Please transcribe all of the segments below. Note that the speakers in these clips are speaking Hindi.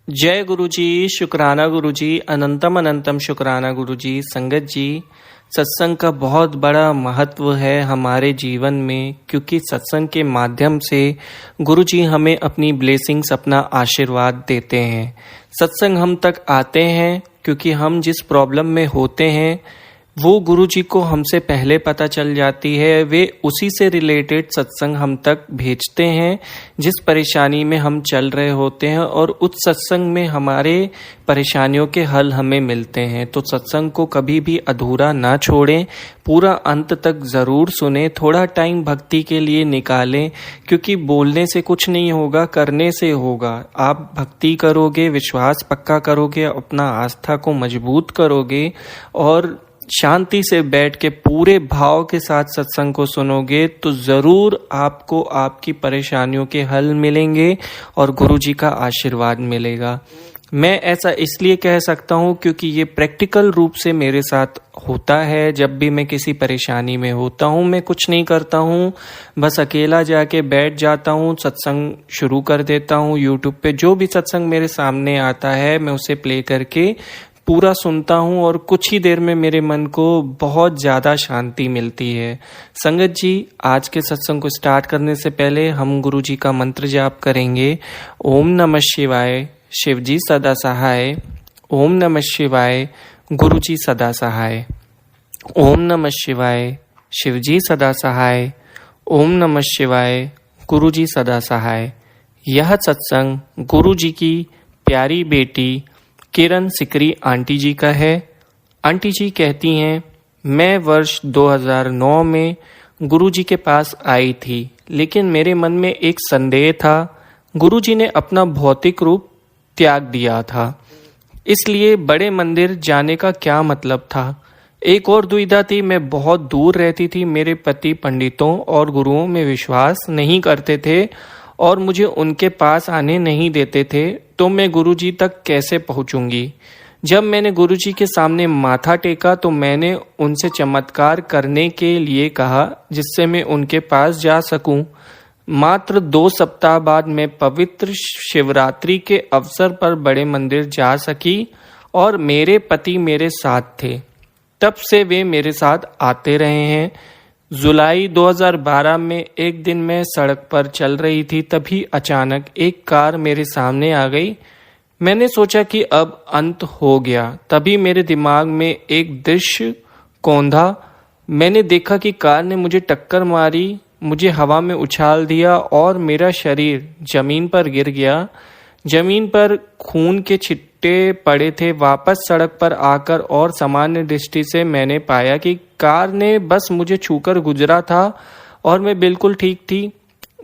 जय गुरु जी, शुक्राना गुरु जी, अनंतम अनंतम शुक्राना गुरु जी। संगत जी, सत्संग का बहुत बड़ा महत्व है हमारे जीवन में, क्योंकि सत्संग के माध्यम से गुरु जी हमें अपनी ब्लेसिंग्स, अपना आशीर्वाद देते हैं। सत्संग हम तक आते हैं क्योंकि हम जिस प्रॉब्लम में होते हैं वो गुरु जी को हमसे पहले पता चल जाती है। वे उसी से रिलेटेड सत्संग हम तक भेजते हैं जिस परेशानी में हम चल रहे होते हैं, और उस सत्संग में हमारे परेशानियों के हल हमें मिलते हैं। तो सत्संग को कभी भी अधूरा ना छोड़ें, पूरा अंत तक ज़रूर सुने। थोड़ा टाइम भक्ति के लिए निकालें, क्योंकि बोलने से कुछ नहीं होगा, करने से होगा। आप भक्ति करोगे, विश्वास पक्का करोगे, अपना आस्था को मजबूत करोगे और शांति से बैठ के पूरे भाव के साथ सत्संग को सुनोगे तो ज़रूर आपको आपकी परेशानियों के हल मिलेंगे और गुरु जी का आशीर्वाद मिलेगा। मैं ऐसा इसलिए कह सकता हूँ क्योंकि ये प्रैक्टिकल रूप से मेरे साथ होता है। जब भी मैं किसी परेशानी में होता हूँ, मैं कुछ नहीं करता हूँ, बस अकेला जाके बैठ जाता हूँ, सत्संग शुरू कर देता हूँ। यूट्यूब पे जो भी सत्संग मेरे सामने आता है मैं उसे प्ले करके पूरा सुनता हूँ और कुछ ही देर में मेरे मन को बहुत ज़्यादा शांति मिलती है। संगत जी, आज के सत्संग को स्टार्ट करने से पहले हम गुरु जी का मंत्र जाप करेंगे। ओम नमः शिवाय, शिव जी सदा सहाय। ओम नमः शिवाय, गुरु जी सदा सहाय। ओम नमः शिवाय, शिव जी सदा सहाय। ओम नमः शिवाय, गुरु जी सदा सहाय। यह सत्संग गुरु जी की प्यारी बेटी किरण सिकरी आंटी जी का है। आंटी जी कहती हैं, मैं वर्ष 2009 में गुरु जी के पास आई थी, लेकिन मेरे मन में एक संदेह था। गुरु जी ने अपना भौतिक रूप त्याग दिया था, इसलिए बड़े मंदिर जाने का क्या मतलब था। एक और दुविधा थी, मैं बहुत दूर रहती थी, मेरे पति पंडितों और गुरुओं में विश्वास नहीं करते थे और मुझे उनके पास आने नहीं देते थे, तो मैं गुरुजी तक कैसे पहुंचूंगी। जब मैंने गुरुजी के सामने माथा टेका तो मैंने उनसे चमत्कार करने के लिए कहा, जिससे मैं उनके पास जा सकूं। मात्र 2 सप्ताह बाद मैं पवित्र शिवरात्रि के अवसर पर बड़े मंदिर जा सकी और मेरे पति मेरे साथ थे। तब से वे मेरे साथ आते रहे हैं। जुलाई 2012 में एक दिन मैं सड़क पर चल रही थी, तभी अचानक एक कार मेरे सामने आ गई। मैंने सोचा कि अब अंत हो गया। तभी मेरे दिमाग में एक दृश्य कौंधा। मैंने देखा कि कार ने मुझे टक्कर मारी, मुझे हवा में उछाल दिया और मेरा शरीर जमीन पर गिर गया। जमीन पर खून के छिट्टे पड़े थे। वापस सड़क पर आकर और सामान्य दृष्टि से मैंने पाया कि कार ने बस मुझे छूकर गुजरा था और मैं बिल्कुल ठीक थी।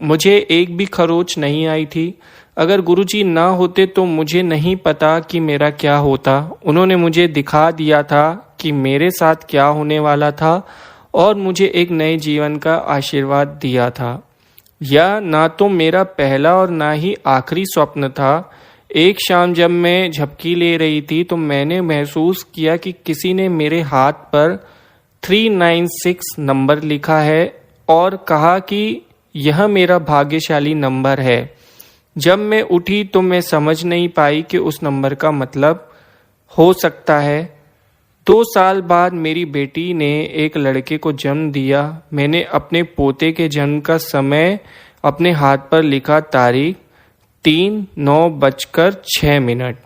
मुझे एक भी खरोच नहीं आई थी। अगर गुरुजी ना होते तो मुझे नहीं पता कि मेरा क्या होता। उन्होंने मुझे दिखा दिया था कि मेरे साथ क्या होने वाला था और मुझे एक नए जीवन का आशीर्वाद दिया था। यह ना तो मेरा पहला और ना ही आखिरी स्वप्न था। एक शाम जब मैं झपकी ले रही थी तो मैंने महसूस किया कि किसी ने मेरे हाथ पर 396 नंबर लिखा है और कहा कि यह मेरा भाग्यशाली नंबर है। जब मैं उठी तो मैं समझ नहीं पाई कि उस नंबर का मतलब हो सकता है। 2 साल बाद मेरी बेटी ने एक लड़के को जन्म दिया। मैंने अपने पोते के जन्म का समय अपने हाथ पर लिखा, तारीख 3:09:06।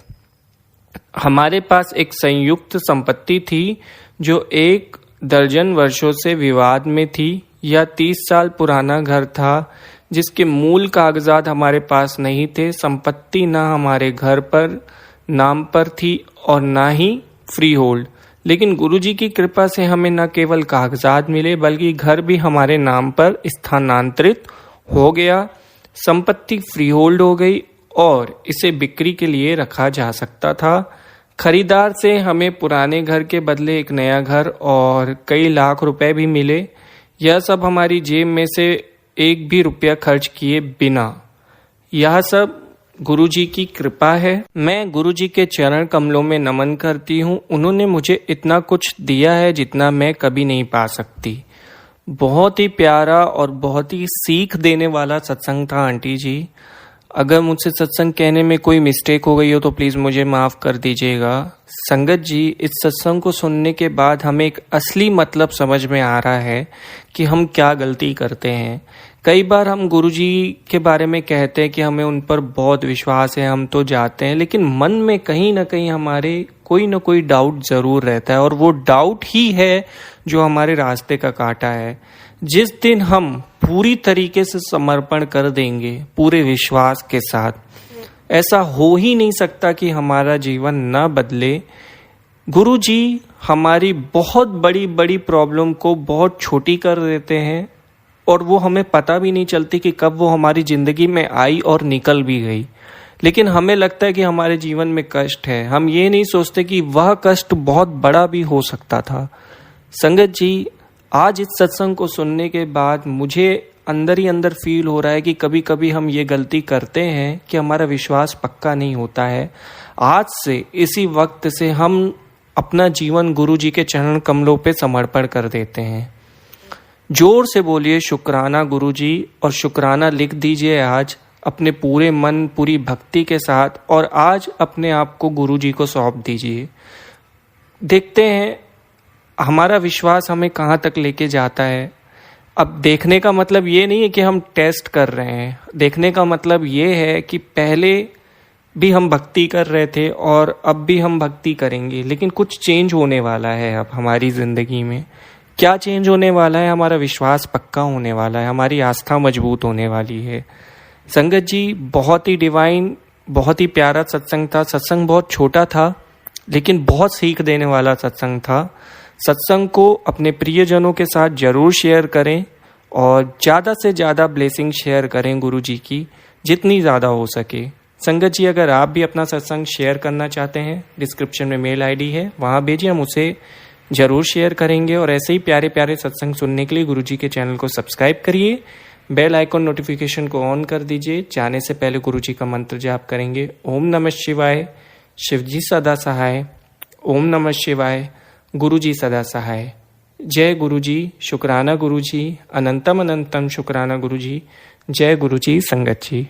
हमारे पास एक संयुक्त संपत्ति थी जो 1 दर्जन वर्षों से विवाद में थी। यह 30 साल पुराना घर था जिसके मूल कागजात हमारे पास नहीं थे। संपत्ति ना हमारे घर पर नाम पर थी और ना ही फ्री होल्ड, लेकिन गुरुजी की कृपा से हमें न केवल कागजात मिले बल्कि घर भी हमारे नाम पर स्थानांतरित हो गया। संपत्ति फ्री होल्ड हो गई और इसे बिक्री के लिए रखा जा सकता था। खरीदार से हमें पुराने घर के बदले एक नया घर और कई लाख रुपए भी मिले। यह सब हमारी जेब में से एक भी रुपया खर्च किए बिना। यह सब गुरुजी की कृपा है। मैं गुरुजी के चरण कमलों में नमन करती हूँ। उन्होंने मुझे इतना कुछ दिया है जितना मैं कभी नहीं पा सकती। बहुत ही प्यारा और बहुत ही सीख देने वाला सत्संग था आंटी जी। अगर मुझसे सत्संग कहने में कोई मिस्टेक हो गई हो तो प्लीज़ मुझे माफ़ कर दीजिएगा। संगत जी, इस सत्संग को सुनने के बाद हमें एक असली मतलब समझ में आ रहा है कि हम क्या गलती करते हैं। कई बार हम गुरुजी के बारे में कहते हैं कि हमें उन पर बहुत विश्वास है, हम तो जाते हैं, लेकिन मन में कहीं ना कहीं हमारे कोई ना कोई डाउट ज़रूर रहता है और वो डाउट ही है जो हमारे रास्ते का कांटा है। जिस दिन हम पूरी तरीके से समर्पण कर देंगे पूरे विश्वास के साथ, ऐसा हो ही नहीं सकता कि हमारा जीवन ना बदले। गुरुजी हमारी बहुत बड़ी बड़ी प्रॉब्लम को बहुत छोटी कर देते हैं और वो हमें पता भी नहीं चलती कि कब वो हमारी जिंदगी में आई और निकल भी गई। लेकिन हमें लगता है कि हमारे जीवन में कष्ट है, हम ये नहीं सोचते कि वह कष्ट बहुत बड़ा भी हो सकता था। संगत जी, आज इस सत्संग को सुनने के बाद मुझे अंदर ही अंदर फील हो रहा है कि कभी कभी हम ये गलती करते हैं कि हमारा विश्वास पक्का नहीं होता है। आज से इसी वक्त से हम अपना जीवन गुरु जी के चरण कमलों पे समर्पण कर देते हैं। जोर से बोलिए शुक्राना गुरु जी, और शुक्राना लिख दीजिए आज अपने पूरे मन पूरी भक्ति के साथ, और आज अपने आप को गुरु जी को सौंप दीजिए। देखते हैं हमारा विश्वास हमें कहाँ तक लेके जाता है। अब देखने का मतलब ये नहीं है कि हम टेस्ट कर रहे हैं, देखने का मतलब ये है कि पहले भी हम भक्ति कर रहे थे और अब भी हम भक्ति करेंगे, लेकिन कुछ चेंज होने वाला है अब हमारी ज़िंदगी में। क्या चेंज होने वाला है? हमारा विश्वास पक्का होने वाला है, हमारी आस्था मजबूत होने वाली है। संगत जी, बहुत ही डिवाइन, बहुत ही प्यारा सत्संग था। सत्संग बहुत छोटा था लेकिन बहुत सीख देने वाला सत्संग था। सत्संग को अपने प्रियजनों के साथ जरूर शेयर करें और ज़्यादा से ज़्यादा ब्लेसिंग शेयर करें गुरु जी की, जितनी ज़्यादा हो सके। संगत जी, अगर आप भी अपना सत्संग शेयर करना चाहते हैं, डिस्क्रिप्शन में मेल आईडी है, वहाँ भेजिए, हम उसे ज़रूर शेयर करेंगे। और ऐसे ही प्यारे प्यारे सत्संग सुनने के लिए गुरु जी के चैनल को सब्सक्राइब करिए, बेल आइकॉन नोटिफिकेशन को ऑन कर दीजिए। जाने से पहले गुरु जी का मंत्र जाप करेंगे। ओम नमः शिवाय, शिवजी सदा सहाय। ओम नमः शिवाय, गुरु जी सदा सहाय। जय गुरु जी, शुक्राना गुरु जी, अनंतम अनंतम शुक्राना गुरु जी। जय गुरु जी, संगत जी।